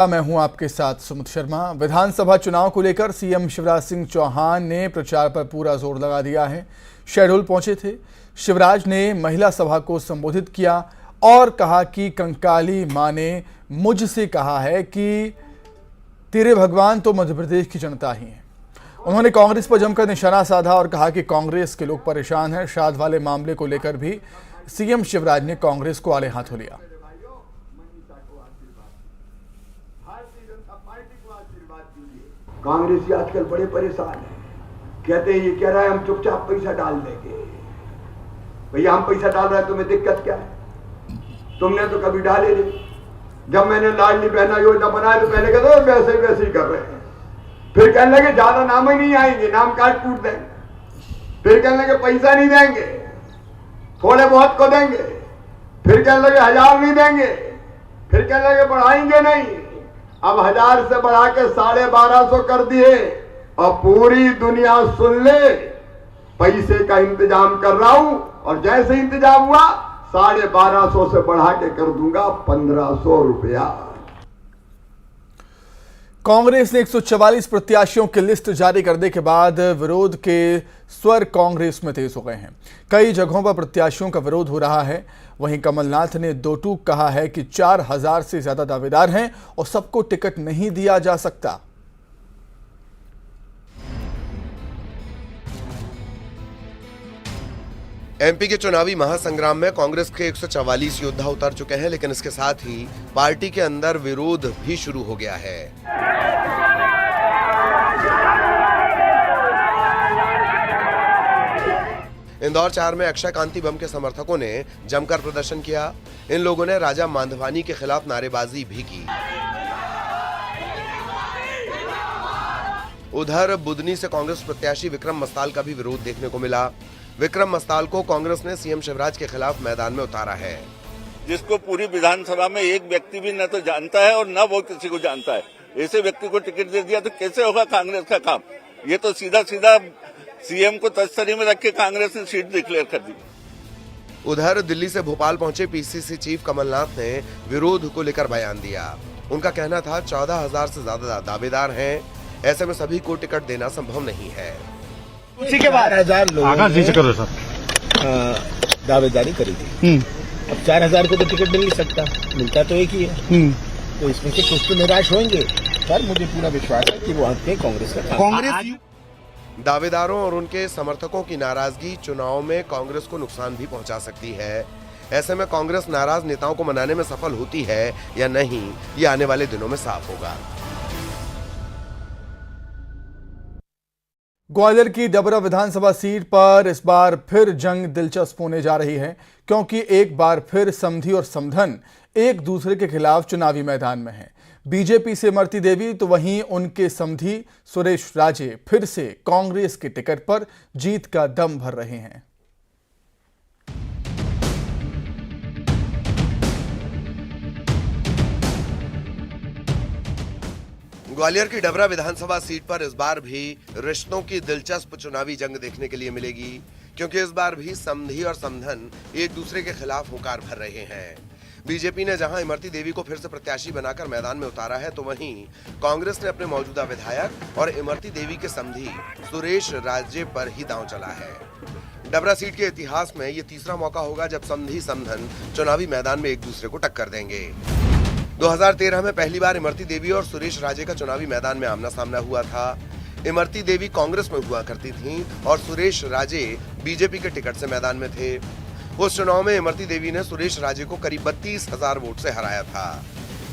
मैं हूं आपके साथ सुमित शर्मा। विधानसभा चुनाव को लेकर सीएम शिवराज सिंह चौहान ने प्रचार पर पूरा जोर लगा दिया है। शहडोल पहुंचे थे। शिवराज ने महिला सभा को संबोधित किया और कहा कि कंकाली मां ने मुझसे कहा है कि तेरे भगवान तो मध्य प्रदेश की जनता ही है। उन्होंने कांग्रेस पर जमकर निशाना साधा और कहा कि कांग्रेस के लोग परेशान हैं। श्राद्ध वाले मामले को लेकर भी सीएम शिवराज ने कांग्रेस को आड़े हाथों लिया। कांग्रेसी आजकल बड़े परेशान हैं। कहते हैं ये कह रहा है हम चुपचाप पैसा डाल देंगे। भैया हम पैसा डाल रहे हैं, तुम्हें दिक्कत क्या है? तुमने तो कभी डाले नहीं। जब मैंने लाडली बहना योजना बनाया तो पहले कहते थे वैसे ही कर रहे हैं। फिर कहने लगे ज्यादा नाम ही नहीं आएंगे, नाम काट कूट देंगे। फिर कहने लगे पैसा नहीं देंगे, थोड़े बहुत को देंगे। फिर कहने लगे 1000 नहीं देंगे। फिर कहने लगे बढ़ाएंगे नहीं। अब 1000 से बढ़ा के 1250 कर दिए और पूरी दुनिया सुन ले, पैसे का इंतजाम कर रहा हूं और जैसे इंतजाम हुआ 1250 से बढ़ा के कर दूंगा 1500 रुपया। कांग्रेस ने 144 प्रत्याशियों की लिस्ट जारी करने के बाद विरोध के स्वर कांग्रेस में तेज हो गए हैं। कई जगहों पर प्रत्याशियों का विरोध हो रहा है। वहीं कमलनाथ ने दो टूक कहा है कि 4000 से ज्यादा दावेदार हैं और सबको टिकट नहीं दिया जा सकता। एमपी के चुनावी महासंग्राम में कांग्रेस के 144 योद्धा उतर चुके हैं, लेकिन इसके साथ ही पार्टी के अंदर विरोध भी शुरू हो गया है। इंदौर 4 में अक्षय कांति बम के समर्थकों ने जमकर प्रदर्शन किया। इन लोगों ने राजा मांधवानी के खिलाफ नारेबाजी भी की। उधर बुदनी से कांग्रेस प्रत्याशी विक्रम मस्ताल का भी विरोध देखने को मिला। विक्रम मस्ताल को कांग्रेस ने सीएम शिवराज के खिलाफ मैदान में उतारा है। जिसको पूरी विधानसभा में एक व्यक्ति भी न तो जानता है और न वो किसी को जानता है, ऐसे व्यक्ति को टिकट दे दिया तो कैसे होगा कांग्रेस का काम? ये तो सीधा सीधा सीएम को तस्तरी में रख के कांग्रेस ने सीट डिक्लेयर कर दी। उधर दिल्ली से भोपाल पहुंचे पीसीसी चीफ कमलनाथ ने विरोध को लेकर बयान दिया। उनका कहना था 14000 से ज्यादा दावेदार हैं, ऐसे में सभी को टिकट देना संभव नहीं है। उसी के बाद 4000 लोगों ने दावेदारी करी थी। अब 4000 को तो टिकट मिल नहीं सकता, मिलता तो एक ही है। तो इसमें से कुछ तो निराश होंगे, पर मुझे पूरा विश्वास है कि वो आपके कांग्रेस का कांग्रेस। दावेदारों और उनके समर्थकों की नाराजगी चुनाव में कांग्रेस को नुकसान भी पहुंचा सकती है। ऐसे में कांग्रेस नाराज नेताओं को मनाने में सफल होती है या नहीं, ये आने वाले दिनों में साफ होगा। ग्वालियर की डबरा विधानसभा सीट पर इस बार फिर जंग दिलचस्प होने जा रही है, क्योंकि एक बार फिर समधी और समधन एक दूसरे के खिलाफ चुनावी मैदान में हैं। बीजेपी से इमरती देवी तो वहीं उनके समधी सुरेश राजे फिर से कांग्रेस के टिकट पर जीत का दम भर रहे हैं। ग्वालियर की डबरा विधानसभा सीट पर इस बार भी रिश्तों की दिलचस्प चुनावी जंग देखने के लिए मिलेगी, क्योंकि इस बार भी समधी और समधन एक दूसरे के खिलाफ हुंकार भर रहे हैं। बीजेपी ने जहां इमरती देवी को फिर से प्रत्याशी बनाकर मैदान में उतारा है, तो वहीं कांग्रेस ने अपने मौजूदा विधायक और इमरती देवी के समधी सुरेश राजे पर ही दांव चला है। डबरा सीट के इतिहास में ये तीसरा मौका होगा जब समधी समधन चुनावी मैदान में एक दूसरे को टक्कर देंगे। 2013 में पहली बार इमरती देवी और सुरेश राजे का चुनावी मैदान में आमना सामना हुआ था। इमरती देवी कांग्रेस में हुआ करती थीं और सुरेश राजे बीजेपी के टिकट से मैदान में थे। उस चुनाव में इमरती देवी ने सुरेश राजे को करीब 32,000 वोट से हराया था।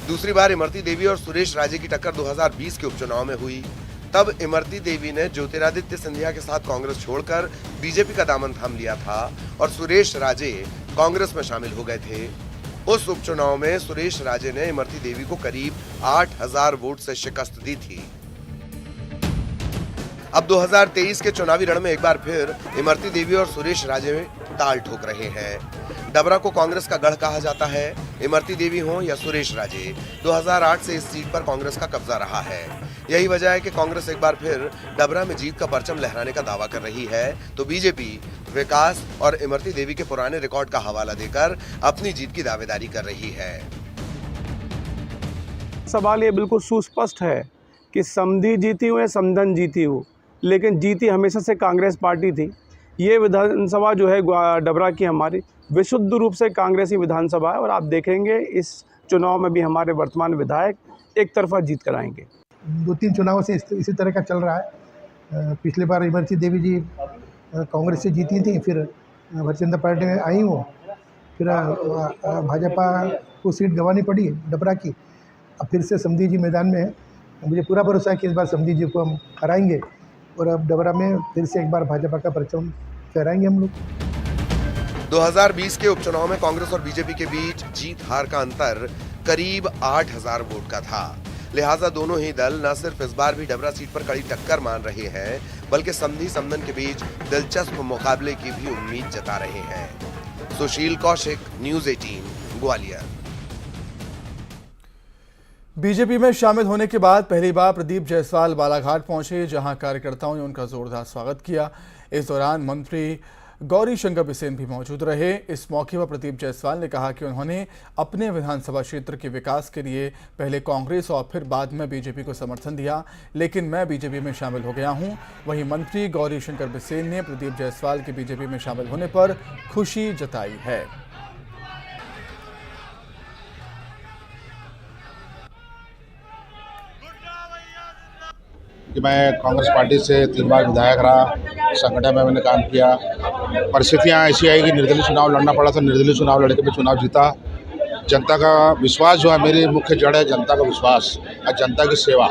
दूसरी बार इमरती देवी और सुरेश राजे की टक्कर 2020 के उपचुनाव में हुई। तब इमरती देवी ने ज्योतिरादित्य सिंधिया के साथ कांग्रेस छोड़कर बीजेपी का दामन थाम लिया था और सुरेश राजे कांग्रेस में शामिल हो गए थे। उस उपचुनाव में सुरेश राजे ने इमरती देवी को करीब 8000 वोट से शिकस्त दी थी। अब 2023 के चुनावी रण में एक बार फिर इमरती देवी और सुरेश राजे ताल ठोक रहे हैं। डबरा को कांग्रेस का गढ़ कहा जाता है। इमरती देवी हो या सुरेश राजे, 2008 से इस सीट पर कांग्रेस का कब्जा रहा है। यही वजह है कि कांग्रेस एक बार फिर डबरा में जीत का परचम लहराने का दावा कर रही है, तो बीजेपी विकास और इमरती देवी के पुराने रिकॉर्ड का हवाला देकर अपनी जीत की दावेदारी कर रही है। सवाल ये बिल्कुल सुस्पष्ट है कि समधी जीती हो या समधन जीती हो, लेकिन जीती हमेशा से कांग्रेस पार्टी थी। ये विधानसभा जो है डबरा की हमारी विशुद्ध रूप से कांग्रेसी विधानसभा है और आप देखेंगे इस चुनाव में भी हमारे वर्तमान विधायक एक तरफा जीत कर आएंगे। 2-3 चुनावों से इसी तरह का चल रहा है। पिछले बार इमरती देवी जी कांग्रेस से जीती थी, फिर भारतीय जनता पार्टी में आई वो, फिर भाजपा को सीट गंवानी पड़ी डबरा की। अब फिर से समधी जी मैदान में है। मुझे पूरा भरोसा है कि इस बार समधी जी को हम हराएंगे और अब डबरा में फिर से एक बार भाजपा का परचम फहराएंगे हम लोग। 2020 के उपचुनाव में कांग्रेस और बीजेपी के बीच जीत हार का अंतर करीब 8000 वोट का था। लिहाजा दोनों ही दल न सिर्फ इस बार भी डबरा सीट पर कड़ी टक्कर मान रहे हैं, बल्कि समधी समधन के बीच दिलचस्प मुकाबले की भी उम्मीद जता रहे हैं। सुशील कौशिक, न्यूज़ 18, ग्वालियर। बीजेपी में शामिल होने के बाद पहली बार प्रदीप जायसवाल बालाघाट पहुंचे, जहां कार्यकर्ताओं ने उनका जोरदार स्वागत किया। इस दौरान मंत्री गौरीशंकर बिसेन भी मौजूद रहे। इस मौके पर प्रदीप जायसवाल ने कहा कि उन्होंने अपने विधानसभा क्षेत्र के विकास के लिए पहले कांग्रेस और फिर बाद में बीजेपी को समर्थन दिया, लेकिन मैं बीजेपी में शामिल हो गया हूं। वहीं मंत्री गौरीशंकर बिसेन ने प्रदीप जायसवाल के बीजेपी में शामिल होने पर खुशी जताई है। कि मैं कांग्रेस पार्टी से 3 बार विधायक रहा, संगठन में मैंने काम किया। परिस्थितियाँ ऐसी आई कि निर्दलीय चुनाव लड़ना पड़ा था, निर्दलीय चुनाव लड़के मैं चुनाव जीता। जनता का विश्वास जो है, मेरी मुख्य जड़ है जनता का विश्वास और जनता की सेवा।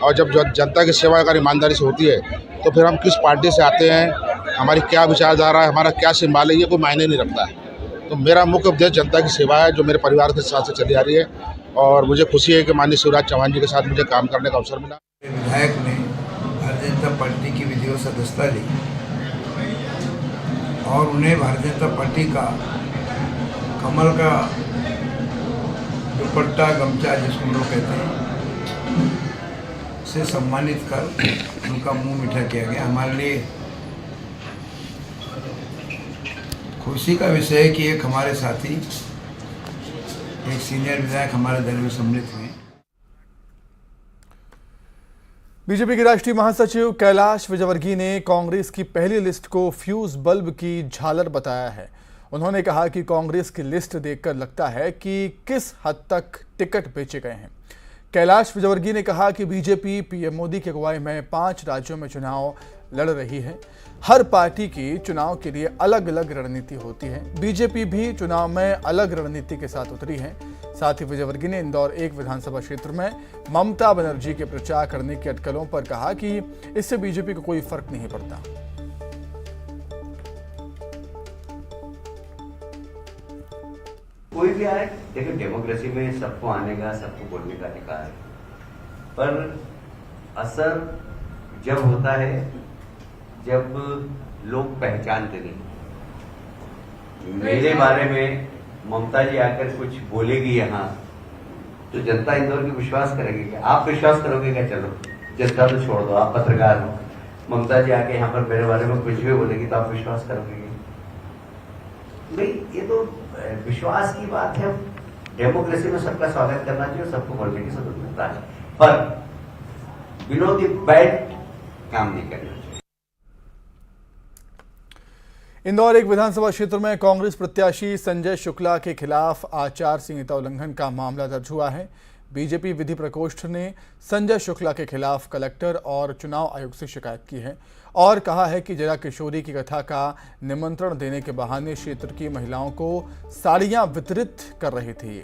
और जब जनता की सेवा अगर ईमानदारी से होती है तो फिर हम किस पार्टी से आते हैं, हमारी क्या विचारधारा है, हमारा क्या सिंबल है, ये कोई मायने नहीं रखता है। तो मेरा मुख्य उद्देश्य जनता की सेवा है, जो मेरे परिवार के साथ से चली आ रही है। और मुझे खुशी है कि माननीय शिवराज चौहान जी के साथ मुझे काम करने का अवसर मिला। विधायक ने भारतीय जनता पार्टी की विधिवत सदस्यता ली और उन्हें भारतीय जनता पार्टी का कमल का दुपट्टा गमछा जिसको हम लोग कहते हैं से सम्मानित कर उनका मुंह मीठा किया गया। हमारे लिए खुशी का विषय है कि एक हमारे साथी, एक सीनियर विधायक हमारे दल में सम्मिलित हुए। बीजेपी के राष्ट्रीय महासचिव कैलाश विजयवर्गीय ने कांग्रेस की पहली लिस्ट को फ्यूज बल्ब की झालर बताया है। उन्होंने कहा कि कांग्रेस की लिस्ट देखकर लगता है कि किस हद तक टिकट बेचे गए हैं। कैलाश विजयवर्गीय ने कहा कि बीजेपी पीएम मोदी की अगुवाई में 5 राज्यों में चुनाव लड़ रही है। हर पार्टी की चुनाव के लिए अलग अलग रणनीति होती है। बीजेपी भी चुनाव में अलग रणनीति के साथ उतरी है। साथ ही विजयवर्गीय ने इंदौर 1 विधानसभा क्षेत्र में ममता बनर्जी के प्रचार करने की अटकलों पर कहा कि इससे बीजेपी को कोई फर्क नहीं पड़ता। कोई भी आए, देखिए डेमोक्रेसी में सबको आने का, सबको बोलने का अधिकार है, पर असर जब होता है जब लोग पहचानते नहीं। मेरे बारे में ममता जी आकर कुछ बोलेगी यहाँ तो जनता इंदौर की विश्वास करेगी क्या? आप विश्वास करोगे क्या? चलो जनता तो छोड़ दो, आप पत्रकार हो। ममता जी आके यहाँ पर मेरे बारे में कुछ भी बोलेगी तो आप विश्वास करोगे? नहीं, ये तो विश्वास की बात है। डेमोक्रेसी में सबका स्वागत करना चाहिए, सबको बोलने की स्वतंत्रता है, पर विरोधी बैड काम नहीं करना चाहिए। इंदौर 1 विधानसभा क्षेत्र में कांग्रेस प्रत्याशी संजय शुक्ला के खिलाफ आचार संहिता उल्लंघन का मामला दर्ज हुआ है। बीजेपी विधि प्रकोष्ठ ने संजय शुक्ला के खिलाफ कलेक्टर और चुनाव आयोग से शिकायत की है और कहा है कि जया किशोरी की कथा का निमंत्रण देने के बहाने क्षेत्र की महिलाओं को साड़ियां वितरित कर रहे थे।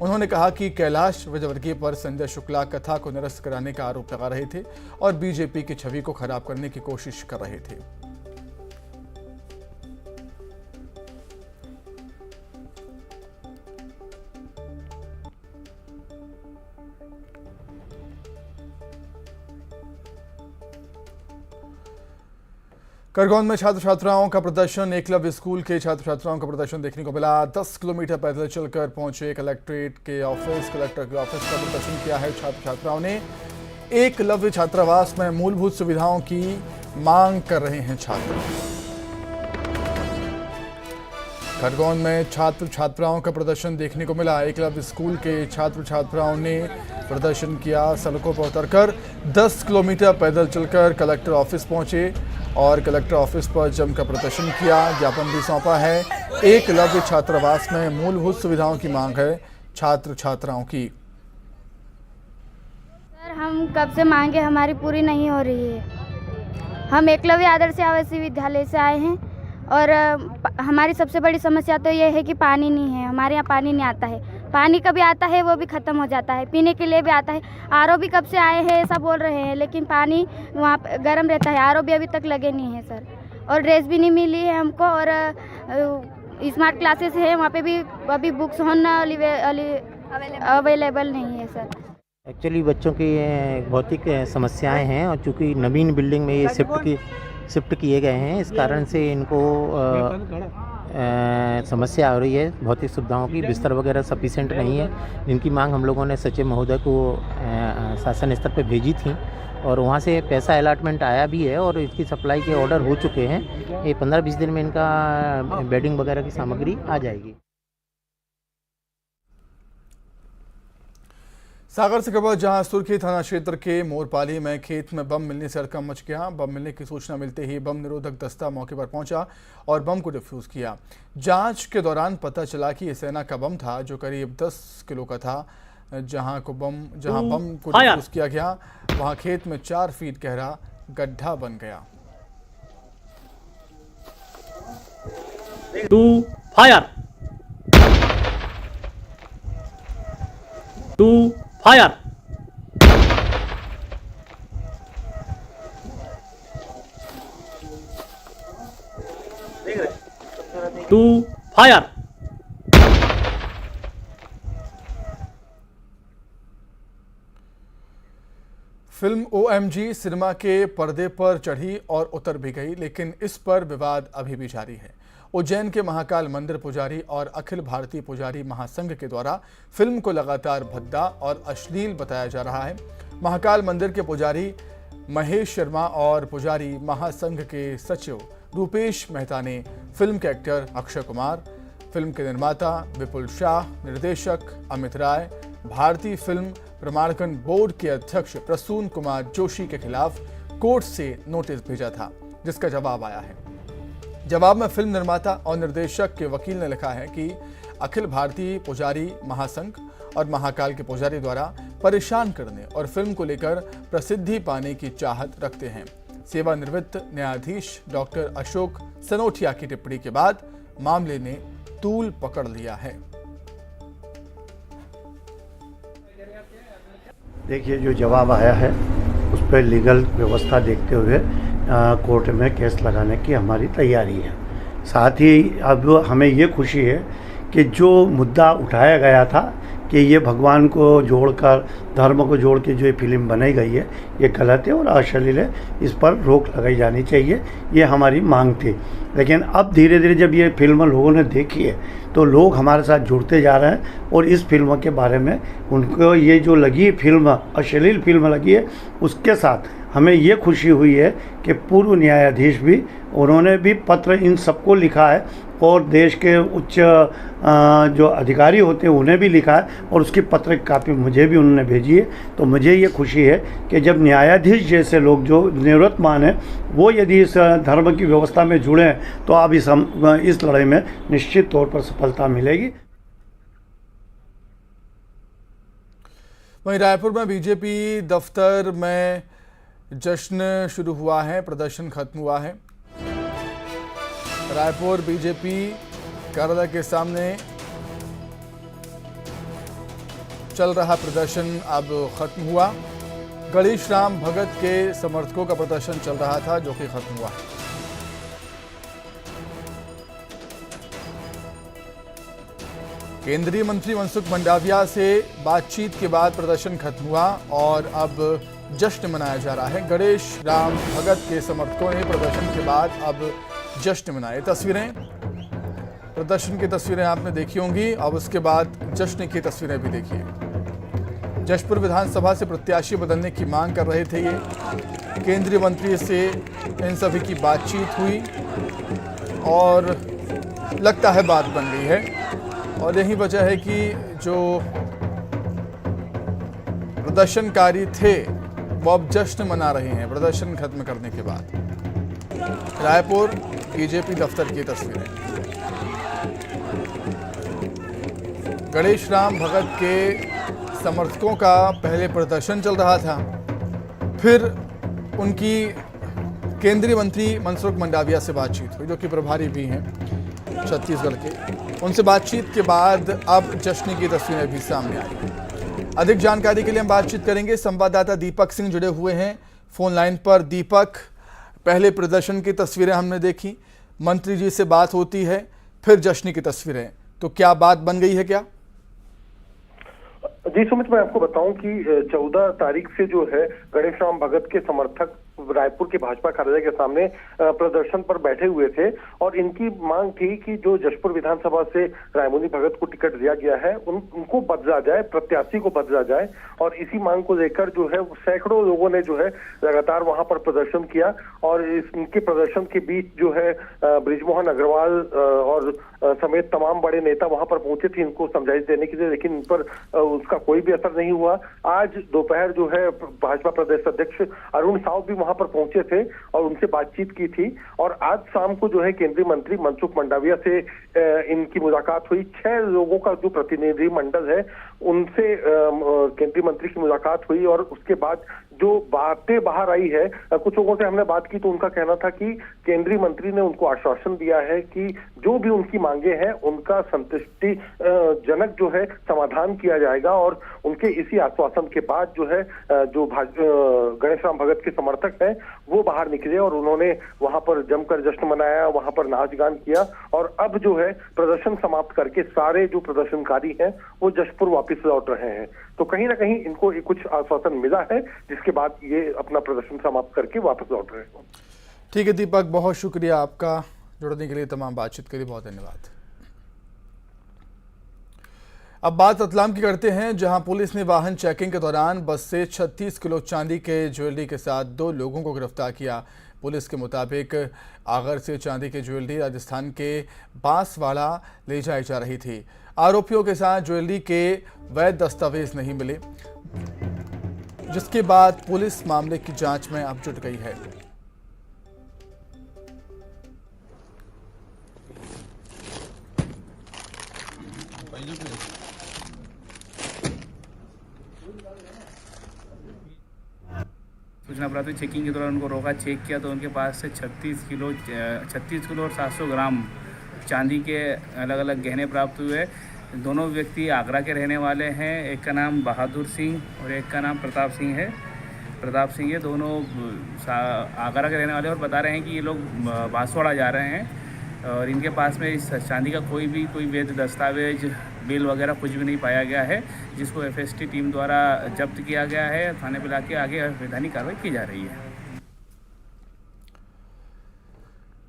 उन्होंने कहा कि कैलाश विजयवर्गीय पर संजय शुक्ला कथा को निरस्त कराने का आरोप लगा रहे थे और बीजेपी की छवि को खराब करने की कोशिश कर रहे थे। खरगोन में छात्र छात्राओं का प्रदर्शन। एकलव्य स्कूल के छात्र छात्राओं का प्रदर्शन देखने को मिला। 10 किलोमीटर पैदल चलकर पहुंचे कलेक्ट्रेट के ऑफिस, कलेक्टर के ऑफिस का प्रदर्शन किया है। छात्र छात्राओं ने एकलव्य छात्रावास में मूलभूत सुविधाओं की मांग कर रहे हैं छात्र। खरगोन में छात्र छात्राओं का प्रदर्शन देखने को मिला। एकलव्य स्कूल के छात्र छात्राओं ने प्रदर्शन किया। सड़कों पर उतरकर 10 किलोमीटर पैदल चलकर कलेक्टर ऑफिस पहुंचे और कलेक्टर ऑफिस पर जमकर प्रदर्शन किया। ज्ञापन भी सौंपा है। एकलव्य छात्रावास में मूलभूत सुविधाओं की मांग है छात्र छात्राओं की। सर, हम कब से मांगे, हमारी पूरी नहीं हो रही है। हम एकलव्य आदर्श आवासीय विद्यालय से आए हैं और हमारी सबसे बड़ी समस्या तो ये है कि पानी नहीं है। हमारे यहाँ पानी नहीं आता है। पानी कभी आता है वो भी ख़त्म हो जाता है। पीने के लिए भी आता है। आरओ भी कब से आए हैं ऐसा बोल रहे हैं, लेकिन पानी वहाँ गर्म रहता है। आरओ भी अभी तक लगे नहीं है सर। और ड्रेस भी नहीं मिली है हमको। और स्मार्ट क्लासेस है, वहाँ पे भी अभी बुक्स अवेलेबल नहीं है सर। एक्चुअली बच्चों की भौतिक समस्याएं हैं और चूँकि नवीन बिल्डिंग में ये शिफ्ट किए गए हैं, इस कारण से इनको समस्या हो रही है। भौतिक सुविधाओं की बिस्तर वगैरह सफिशेंट नहीं है, जिनकी मांग हम लोगों ने सचिव महोदय को शासन स्तर पर भेजी थी और वहाँ से पैसा अलॉटमेंट आया भी है और इसकी सप्लाई के ऑर्डर हो चुके हैं। ये 15-20 दिन में इनका बेडिंग वगैरह की सामग्री आ जाएगी। सागर से खबर, जहां सुर्खी थाना क्षेत्र के मोरपाली में खेत में बम मिलने से हड़कंप मच गया। बम मिलने की सूचना मिलते ही बम निरोधक दस्ता मौके पर पहुंचा और बम को डिफ्यूज किया। जांच के दौरान पता चला कि यह सेना का बम था जो करीब 10 किलो का था। जहां बम को डिफ्यूज किया गया वहां खेत में 4 फीट गहरा गड्ढा बन गया। Fire. Fire. Film OMG cinema के पर्दे पर चढ़ी और उतर भी गई, लेकिन इस पर विवाद अभी भी जारी है। उज्जैन के महाकाल मंदिर पुजारी और अखिल भारतीय पुजारी महासंघ के द्वारा फिल्म को लगातार भद्दा और अश्लील बताया जा रहा है। महाकाल मंदिर के पुजारी महेश शर्मा और पुजारी महासंघ के सचिव रूपेश मेहता ने फिल्म के एक्टर अक्षय कुमार, फिल्म के निर्माता विपुल शाह, निर्देशक अमित राय, भारतीय फिल्म प्रमाणन बोर्ड के अध्यक्ष प्रसून कुमार जोशी के खिलाफ कोर्ट से नोटिस भेजा था, जिसका जवाब आया है। जवाब में फिल्म निर्माता और निर्देशक के वकील ने लिखा है कि अखिल भारतीय पुजारी महासंघ और महाकाल के पुजारी द्वारा परेशान करने और फिल्म को लेकर प्रसिद्धि पाने की चाहत रखते हैं। सेवानिवृत्त न्यायाधीश डॉक्टर अशोक सनोटिया की टिप्पणी के बाद मामले ने तूल पकड़ लिया है। देखिए, जो जवाब आया है उस पर लीगल व्यवस्था देखते हुए कोर्ट में केस लगाने की हमारी तैयारी है। साथ ही अब हमें ये खुशी है कि जो मुद्दा उठाया गया था कि ये भगवान को जोड़कर, धर्म को जोड़ के जो ये फिल्म बनाई गई है ये गलत है और अश्लील है, इस पर रोक लगाई जानी चाहिए, ये हमारी मांग थी। लेकिन अब धीरे धीरे जब ये फिल्म लोगों ने देखी है तो लोग हमारे साथ जुड़ते जा रहे हैं और इस फिल्म के बारे में उनको ये जो लगी फिल्म, अश्लील फिल्म लगी है, उसके साथ हमें ये खुशी हुई है कि पूर्व न्यायाधीश भी, उन्होंने भी पत्र इन सबको लिखा है और देश के उच्च जो अधिकारी होते हैं उन्हें भी लिखा है और उसकी पत्र कापी मुझे भी उन्होंने भेजी है। तो मुझे ये खुशी है कि जब न्यायाधीश जैसे लोग जो निवृत्तमान हैं वो यदि इस धर्म की व्यवस्था में जुड़े हैं तो अब इस लड़ाई में निश्चित तौर पर सफलता मिलेगी। वहीं रायपुर में बीजेपी दफ्तर में जश्न शुरू हुआ है, प्रदर्शन खत्म हुआ है। रायपुर बीजेपी कार्यालय के सामने चल रहा प्रदर्शन अब खत्म हुआ। गणेश राम भगत के समर्थकों का प्रदर्शन चल रहा था जो कि खत्म हुआ। केंद्रीय मंत्री मनसुख मंडाविया से बातचीत के बाद प्रदर्शन खत्म हुआ और अब जश्न मनाया जा रहा है। गणेश राम भगत के समर्थकों ने प्रदर्शन के बाद अब जश्न मनाए। प्रदर्शन की तस्वीरें आपने देखी होंगी, अब उसके बाद जश्न की तस्वीरें भी देखिए। जशपुर विधानसभा से प्रत्याशी बदलने की मांग कर रहे थे ये। केंद्रीय मंत्री से इन सभी की बातचीत हुई और लगता है बात बन गई है और यही वजह है कि जो प्रदर्शनकारी थे वो अब जश्न मना रहे हैं प्रदर्शन खत्म करने के बाद। रायपुर बीजेपी दफ्तर की तस्वीरें। गणेश राम भगत के समर्थकों का पहले प्रदर्शन चल रहा था, फिर उनकी केंद्रीय मंत्री मनसुख मंडाविया से बातचीत हुई, जो कि प्रभारी भी हैं छत्तीसगढ़ के। उनसे बातचीत के बाद अब जश्न की तस्वीरें भी सामने आई। अधिक जानकारी के लिए हम बातचीत करेंगे, संवाददाता दीपक सिंह जुड़े हुए हैं फोन लाइन पर। दीपक, पहले प्रदर्शन की तस्वीरें हमने देखी, मंत्री जी से बात होती है, फिर जश्न की तस्वीरें, तो क्या बात बन गई है क्या? जी सुमित, मैं आपको बताऊं कि 14 तारीख से जो है गणेश राम भगत के समर्थक रायपुर के भाजपा कार्यालय के सामने प्रदर्शन पर बैठे हुए थे और इनकी मांग थी कि जो जशपुर विधानसभा से रायमुनि भगत को टिकट दिया गया है उनको बदला जाए, प्रत्याशी को बदला जाए। और इसी मांग को लेकर जो है सैकड़ों लोगों ने जो है लगातार वहां पर प्रदर्शन किया और इनके प्रदर्शन के बीच जो है बृजमोहन अग्रवाल और समेत तमाम बड़े नेता वहां पर पहुंचे थे इनको समझाइश देने के लिए, लेकिन इन पर उसका कोई भी असर नहीं हुआ। आज दोपहर जो है भाजपा प्रदेश अध्यक्ष अरुण साव भी वहां पर पहुंचे थे और उनसे बातचीत की थी और आज शाम को जो है केंद्रीय मंत्री मनसुख मंडाविया से इनकी मुलाकात हुई। 6 लोगों का जो प्रतिनिधि मंडल है उनसे केंद्रीय मंत्री की मुलाकात हुई और उसके बाद जो बातें बाहर आई है, कुछ लोगों से हमने बात की तो उनका कहना था कि केंद्रीय मंत्री ने उनको आश्वासन दिया है कि जो भी उनकी मांगे हैं उनका संतुष्टि जनक जो है समाधान किया जाएगा। और उनके इसी आश्वासन के बाद जो है जो गणेश राम भगत के समर्थक हैं वो बाहर निकले और उन्होंने वहां पर जमकर जश्न मनाया, वहां पर नाच गान किया और अब जो है प्रदर्शन समाप्त करके सारे जो प्रदर्शनकारी हैं वो जशपुर वापस लौट रहे हैं। तो कहीं ना कहीं इनको कुछ आश्वासन मिला है जिसके बाद ये अपना प्रदर्शन समाप्त करके वापस लौट रहे हैं। ठीक है दीपक, बहुत शुक्रिया आपका जुड़ने के लिए, तमाम बातचीत के लिए बहुत धन्यवाद। अब बात रतलाम की करते हैं, जहां पुलिस ने वाहन चेकिंग के दौरान बस से 36 किलो चांदी के ज्वेलरी के साथ 2 लोगों को गिरफ्तार किया। पुलिस के मुताबिक आगर से चांदी की ज्वेलरी राजस्थान के बांसवाड़ा ले जाई जा रही थी। आरोपियों के साथ ज्वेलरी के वैध दस्तावेज नहीं मिले, जिसके बाद पुलिस मामले की जांच में अब जुट गई है। सूचना प्राप्त हुई, चेकिंग के दौरान उनको रोका, चेक किया तो उनके पास से 36 किलो और 700 ग्राम चांदी के अलग अलग गहने प्राप्त हुए। दोनों व्यक्ति आगरा के रहने वाले हैं, एक का नाम बहादुर सिंह और एक का नाम प्रताप सिंह है। प्रताप सिंह ये दोनों आगरा के रहने वाले और बता रहे हैं कि ये लोग बांसवाड़ा जा रहे हैं और इनके पास में इस चांदी का कोई वैध दस्तावेज, बिल वगैरह कुछ भी नहीं पाया गया है, जिसको एफएसटी टीम द्वारा जब्त किया गया है। थाने पे लाके आगे वैधानिक कार्रवाई की जा रही है।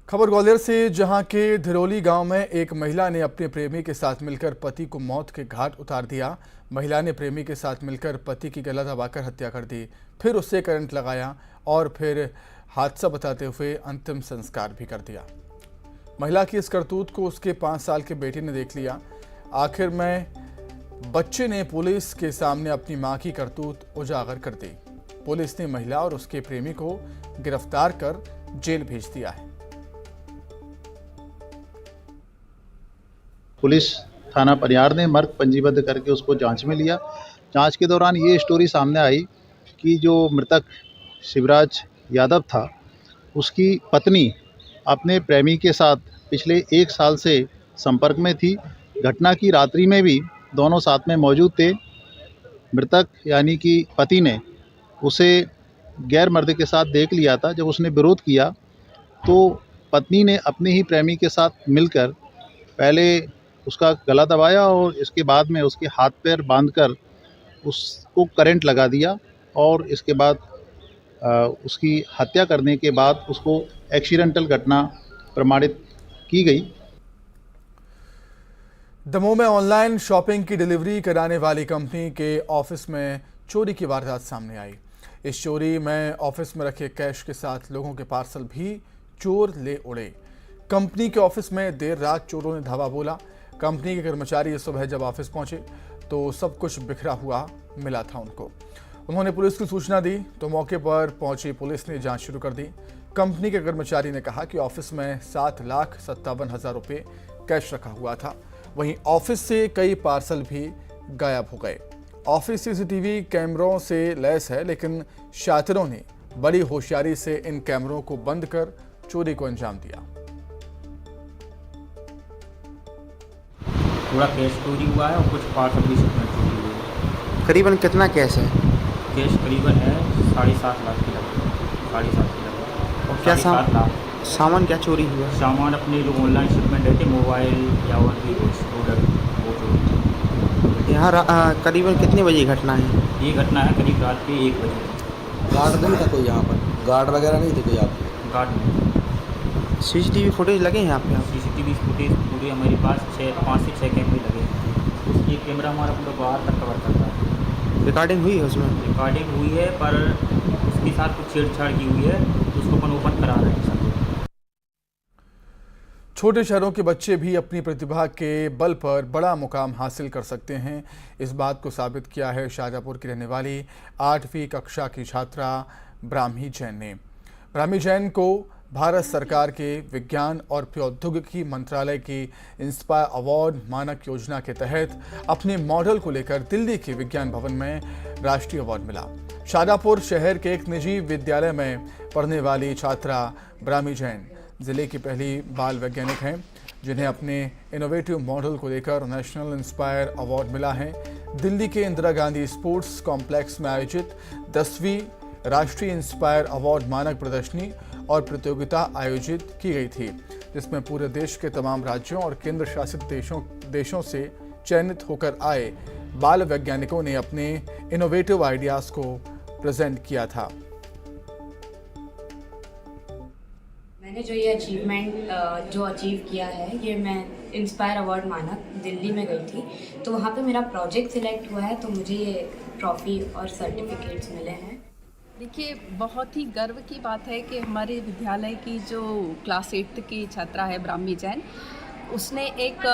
खबर ग्वालियर से, जहां के धिरोली गांव में एक महिला ने अपने प्रेमी के साथ मिलकर पति को मौत के घाट उतार दिया। महिला ने प्रेमी के साथ मिलकर पति की गला दबाकर हत्या कर दी, फिर उससे करंट लगाया और फिर हादसा बताते हुए अंतिम संस्कार भी कर दिया। महिला की इस करतूत को उसके 5 साल के बेटे ने देख लिया। आखिर में बच्चे ने पुलिस के सामने अपनी मां की करतूत उजागर कर दी। पुलिस ने महिला और उसके प्रेमी को गिरफ्तार कर जेल भेज दिया है। पुलिस थाना परियार ने मर्ग पंजीबद्ध करके उसको जांच में लिया। जांच के दौरान ये स्टोरी सामने आई कि जो मृतक शिवराज यादव था, उसकी पत्नी अपने प्रेमी के साथ पिछले 1 साल से संपर्क में थी। घटना की रात्रि में भी दोनों साथ में मौजूद थे। मृतक यानी कि पति ने उसे गैर मर्द के साथ देख लिया था। जब उसने विरोध किया तो पत्नी ने अपने ही प्रेमी के साथ मिलकर पहले उसका गला दबाया और इसके बाद में उसके हाथ पैर बांधकर उसको करंट लगा दिया और इसके बाद उसकी हत्या करने के बाद उसको एक्सीडेंटल घटना प्रमाणित की गई। दमोह में ऑनलाइन शॉपिंग की डिलीवरी कराने वाली कंपनी के ऑफिस में चोरी की वारदात सामने आई। इस चोरी में ऑफिस में रखे कैश के साथ लोगों के पार्सल भी चोर ले उड़े। कंपनी के ऑफिस में देर रात चोरों ने धावा बोला। कंपनी के कर्मचारी सुबह जब ऑफिस पहुंचे तो सब कुछ बिखरा हुआ मिला था उनको। उन्होंने पुलिस को सूचना दी तो मौके पर पहुंची पुलिस ने जांच शुरू कर दी। कंपनी के कर्मचारी ने कहा कि ऑफिस में 7,57,000 रुपये कैश रखा हुआ था। वहीं ऑफिस से कई पार्सल भी गायब हो गए। ऑफिस सीसीटीवी कैमरों से लैस है, लेकिन शातिरों ने बड़ी होशियारी से इन कैमरों को बंद कर चोरी को अंजाम दिया। थोड़ा कैश चोरी हुआ है और कुछ पार्सल भी चोरी हुए हैं। करीबन कितना कैश है? कैश करीबन है 7.5 लाख के लगभग, 7.5 के लगभग। और क्या 7.5 लाख सामान क्या चोरी हुआ? सामान अपने जो ऑनलाइन शिपमेंट रहते, मोबाइल या और भी कुछ प्रोडक्ट, वो चोरी। यहाँ करीबन कितने बजे घटना है? ये घटना है करीब रात के 1 बजे। गार्ड नहीं था कोई यहाँ पर? गार्ड वगैरह नहीं थे कोई आपके? गार्ड नहीं। सीसीटीवी फुटेज लगे हैं यहाँ पे? सीसीटीवी फुटेज पूरे हमारे पास 5 से 6 कैमरे लगे हैं। ये कैमरा हमारा पूरा बाहर तक कवर करता है। रिकॉर्डिंग हुई है उसमें? रिकॉर्डिंग हुई है, पर उसके साथ कुछ छेड़छाड़ की हुई है, तो उसको अपन ओपन करा रहे हैं। छोटे शहरों के बच्चे भी अपनी प्रतिभा के बल पर बड़ा मुकाम हासिल कर सकते हैं। इस बात को साबित किया है शाजापुर की रहने वाली 8वीं कक्षा की छात्रा ब्राह्मी जैन ने। ब्राह्मी जैन को भारत सरकार के विज्ञान और प्रौद्योगिकी मंत्रालय की इंस्पायर अवार्ड मानक योजना के तहत अपने मॉडल को लेकर दिल्ली के विज्ञान भवन में राष्ट्रीय अवार्ड मिला। शाजापुर शहर के एक निजी विद्यालय में पढ़ने वाली छात्रा ब्राह्मी जैन जिले की पहली बाल वैज्ञानिक हैं जिन्हें अपने इनोवेटिव मॉडल को लेकर नेशनल इंस्पायर अवार्ड मिला है। दिल्ली के इंदिरा गांधी स्पोर्ट्स कॉम्प्लेक्स में आयोजित 10वीं राष्ट्रीय इंस्पायर अवार्ड मानक प्रदर्शनी और प्रतियोगिता आयोजित की गई थी, जिसमें पूरे देश के तमाम राज्यों और केंद्र शासित देशों से चयनित होकर आए बाल वैज्ञानिकों ने अपने इनोवेटिव आइडियाज को प्रेजेंट किया था। मैंने जो ये अचीवमेंट जो अचीव किया है, ये मैं इंस्पायर अवार्ड मानक दिल्ली में गई थी, तो वहाँ पे मेरा प्रोजेक्ट सिलेक्ट हुआ है, तो मुझे ये ट्रॉफी और सर्टिफिकेट्स मिले हैं। देखिए, बहुत ही गर्व की बात है कि हमारे विद्यालय की जो क्लास 8 की छात्रा है ब्राह्मी जैन, उसने एक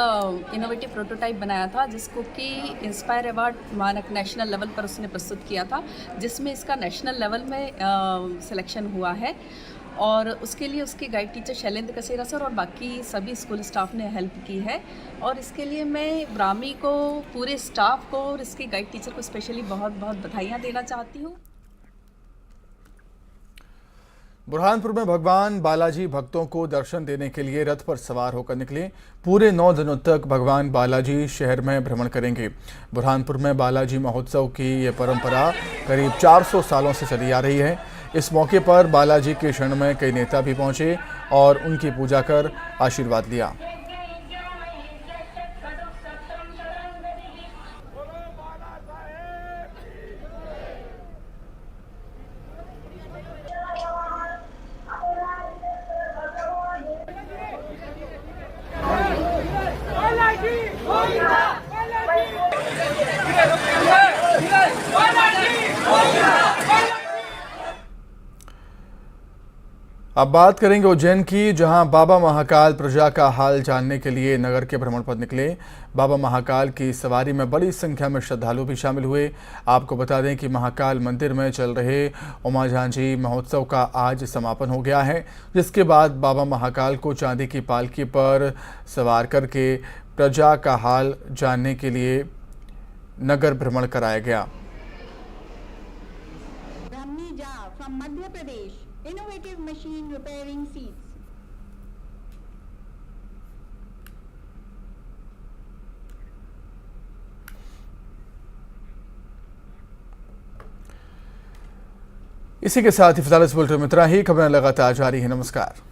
इनोवेटिव प्रोटोटाइप बनाया था जिसको कि इंस्पायर अवार्ड मानक नेशनल लेवल पर उसने प्रस्तुत किया था, जिसमें इसका नेशनल लेवल में सिलेक्शन हुआ है। और उसके लिए उसके गाइड टीचर शैलेंद्र कसेरा सर और बाकी सभी स्कूल स्टाफ ने हेल्प की है। और इसके लिए मैं ब्राह्मी को, पूरे स्टाफ को और इसके गाइड टीचर को स्पेशली बहुत बहुत बधाइयाँ देना चाहती हूँ। बुरहानपुर में भगवान बालाजी भक्तों को दर्शन देने के लिए रथ पर सवार होकर निकले। पूरे 9 दिनों तक भगवान बालाजी शहर में भ्रमण करेंगे। बुरहानपुर में बालाजी महोत्सव की ये परंपरा करीब 400 सालों से चली आ रही है। इस मौके पर बालाजी के शरण में कई नेता भी पहुंचे और उनकी पूजा कर आशीर्वाद लिया। अब बात करेंगे उज्जैन की, जहां बाबा महाकाल प्रजा का हाल जानने के लिए नगर के भ्रमण पर निकले। बाबा महाकाल की सवारी में बड़ी संख्या में श्रद्धालु भी शामिल हुए। आपको बता दें कि महाकाल मंदिर में चल रहे उमा झांझी महोत्सव का आज समापन हो गया है, जिसके बाद बाबा महाकाल को चांदी की पालकी पर सवार करके प्रजा का हाल जानने के लिए नगर भ्रमण कराया गया। Madhya Pradesh innovative machine repairing seats. इसी के साथ ही फिलहाल इस बुलेटिन में इतना ही। खबरें लगातार जारी है। नमस्कार।